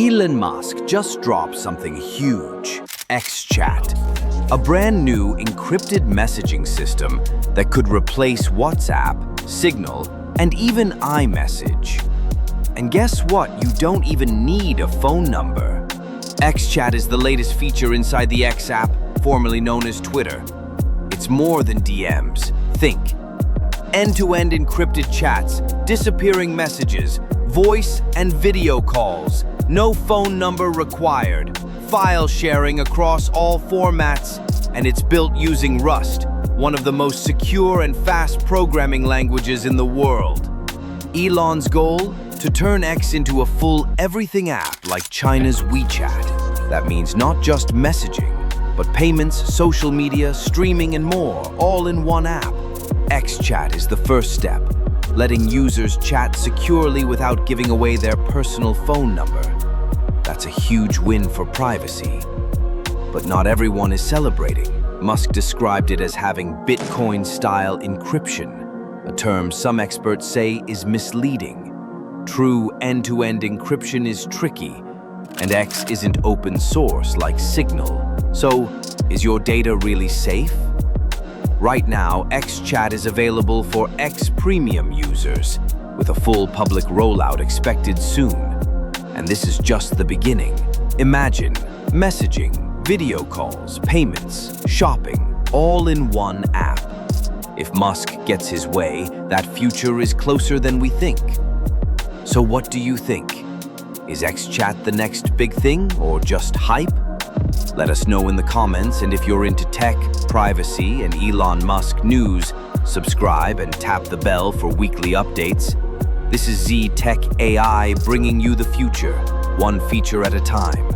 Elon Musk just dropped something huge, XChat, a brand new encrypted messaging system that could replace WhatsApp, Signal, and even iMessage. And guess what? You don't even need a phone number. XChat is the latest feature inside the X app, formerly known as Twitter. It's more than DMs. Think. End-to-end encrypted chats, disappearing messages, voice and video calls, no phone number required, file sharing across all formats, and it's built using Rust, one of the most secure and fast programming languages in the world. Elon's goal? To turn X into a full everything app like China's WeChat. That means not just messaging, but payments, social media, streaming, and more, all in one app. XChat is the first step, letting users chat securely without giving away their personal phone number. That's a huge win for privacy. But not everyone is celebrating. Musk described it as having Bitcoin-style encryption, a term some experts say is misleading. True end-to-end encryption is tricky, and X isn't open source like Signal. So, is your data really safe? Right now, XChat is available for X Premium users, with a full public rollout expected soon. And this is just the beginning. Imagine messaging, video calls, payments, shopping, all in one app. If Musk gets his way, that future is closer than we think. So what do you think? Is XChat the next big thing, or just hype? Let us know in the comments, and if you're into tech, privacy, and Elon Musk news, subscribe and tap the bell for weekly updates. This is Z-TECHAI bringing you the future, one feature at a time.